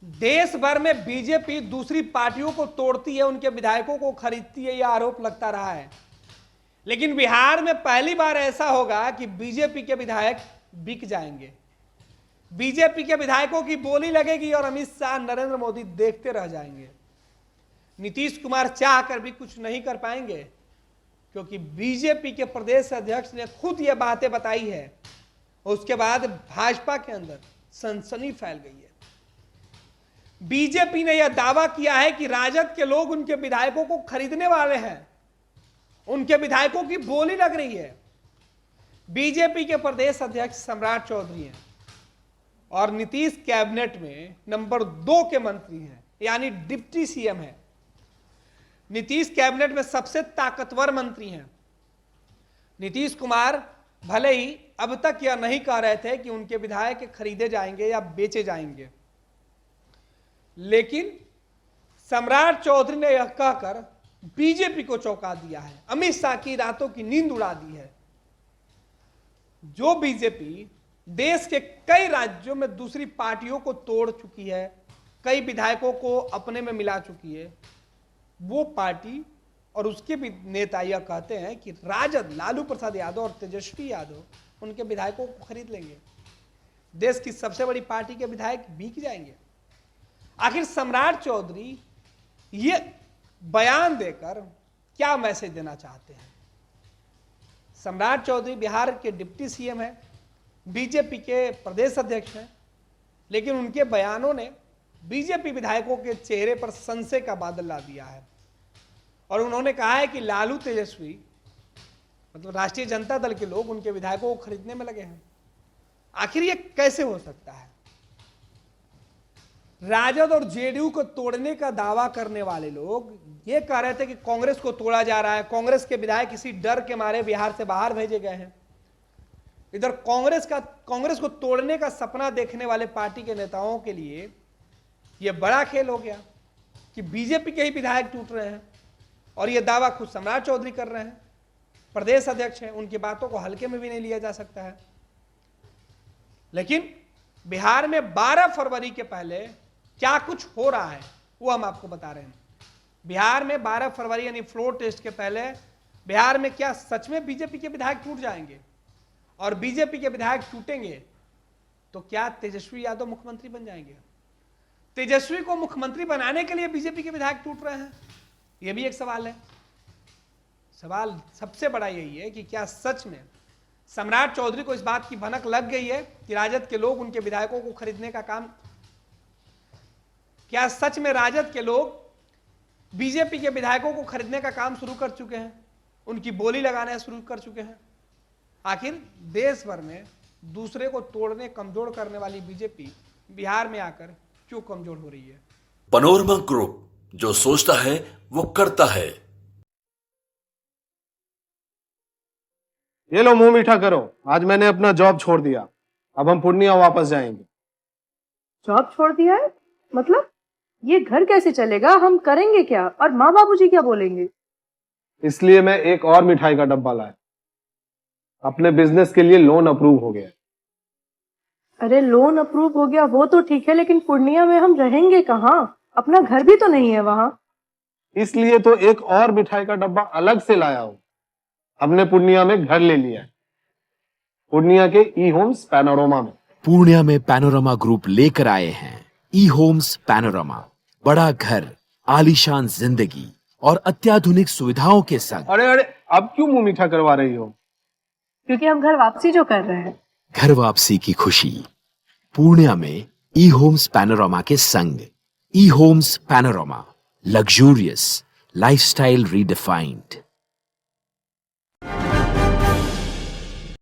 देश भर में बीजेपी दूसरी पार्टियों को तोड़ती है, उनके विधायकों को खरीदती है, यह आरोप लगता रहा है। लेकिन बिहार में पहली बार ऐसा होगा कि बीजेपी के विधायक बिक जाएंगे, बीजेपी के विधायकों की बोली लगेगी और अमित शाह, नरेंद्र मोदी देखते रह जाएंगे। नीतीश कुमार चाह कर भी कुछ नहीं कर पाएंगे, क्योंकि बीजेपी के प्रदेश अध्यक्ष ने खुद यह बातें बताई है। उसके बाद भाजपा के अंदर सनसनी फैल गई है। बीजेपी ने यह दावा किया है कि राजद के लोग उनके विधायकों को खरीदने वाले हैं, उनके विधायकों की बोली लग रही है। बीजेपी के प्रदेश अध्यक्ष सम्राट चौधरी हैं और नीतीश कैबिनेट में नंबर 2 के मंत्री हैं, यानी डिप्टी सीएम है। नीतीश कैबिनेट में सबसे ताकतवर मंत्री हैं। नीतीश कुमार भले ही अब तक यह नहीं कह रहे थे कि उनके विधायक खरीदे जाएंगे या बेचे जाएंगे, लेकिन सम्राट चौधरी ने यह कहकर बीजेपी को चौंका दिया है, अमित शाह की रातों की नींद उड़ा दी है। जो बीजेपी देश के कई राज्यों में दूसरी पार्टियों को तोड़ चुकी है, कई विधायकों को अपने में मिला चुकी है, वो पार्टी और उसके भी नेता यह कहते हैं कि राजद, लालू प्रसाद यादव और तेजस्वी यादव उनके विधायकों को खरीद लेंगे, देश की सबसे बड़ी पार्टी के विधायक बिक जाएंगे। आखिर सम्राट चौधरी ये बयान देकर क्या मैसेज देना चाहते हैं? सम्राट चौधरी बिहार के डिप्टी सीएम हैं, बीजेपी के प्रदेश अध्यक्ष हैं, लेकिन उनके बयानों ने बीजेपी विधायकों के चेहरे पर संशय का बादल ला दिया है और उन्होंने कहा है कि लालू, तेजस्वी मतलब राष्ट्रीय जनता दल के लोग उनके विधायकों को खरीदने में लगे हैं। आखिर ये कैसे हो सकता है? राजद और जेडीयू को तोड़ने का दावा करने वाले लोग ये कह रहे थे कि कांग्रेस को तोड़ा जा रहा है, कांग्रेस के विधायक किसी डर के मारे बिहार से बाहर भेजे गए हैं। इधर कांग्रेस को तोड़ने का सपना देखने वाले पार्टी के नेताओं के लिए यह बड़ा खेल हो गया कि बीजेपी के ही विधायक टूट रहे हैं और यह दावा खुद सम्राट चौधरी कर रहे हैं, प्रदेश अध्यक्ष हैं, उनकी बातों को हल्के में भी नहीं लिया जा सकता है। लेकिन बिहार में 12 फरवरी के पहले क्या कुछ हो रहा है वो हम आपको बता रहे हैं। बिहार में 12 फरवरी यानी फ्लोर टेस्ट के पहले बिहार में क्या सच में बीजेपी के विधायक टूट जाएंगे? और बीजेपी के विधायक टूटेंगे तो क्या तेजस्वी यादव मुख्यमंत्री बन जाएंगे? तेजस्वी को मुख्यमंत्री बनाने के लिए बीजेपी के विधायक टूट रहे हैं, यह भी एक सवाल है। सवाल सबसे बड़ा यही है कि क्या सच में सम्राट चौधरी को इस बात की भनक लग गई है कि राजद के लोग उनके विधायकों को खरीदने का काम, क्या सच में राजद के लोग बीजेपी के विधायकों को खरीदने का काम शुरू कर चुके हैं, उनकी बोली लगाना शुरू कर चुके हैं? आखिर देश भर में दूसरे को तोड़ने, कमजोर करने वाली बीजेपी बिहार में आकर क्यों कमजोर हो रही है? पैनोरमा ग्रुप, जो सोचता है वो करता है। ये लो मुंह मीठा करो, आज मैंने अपना जॉब छोड़ दिया, अब हम पूर्णिया वापस जाएंगे। जॉब छोड़ दिया है? मतलब ये घर कैसे चलेगा? हम करेंगे क्या? और माँ बाबूजी क्या बोलेंगे? इसलिए मैं एक और मिठाई का डब्बा लाया, अपने बिजनेस के लिए लोन अप्रूव हो गया। अरे लोन अप्रूव हो गया वो तो ठीक है, लेकिन पूर्णिया में हम रहेंगे कहाँ? अपना घर भी तो नहीं है वहां। इसलिए तो एक और मिठाई का डब्बा अलग से लाया हूं। हमने पूर्णिया में घर ले लिया है, पूर्णिया के ई होम्स पैनोरमा में। पूर्णिया में पैनोरमा ग्रुप लेकर आए हैं ई होम्स पैनोरमा, बड़ा घर, आलीशान जिंदगी और अत्याधुनिक सुविधाओं के संग। अरे अब क्यों मुंह मीठा करवा रही हो? क्योंकि हम घर वापसी जो कर रहे हैं। घर वापसी की खुशी पूर्णिया में ई होम्स पैनोरमा के संग। E homes panorama, luxurious lifestyle redefined.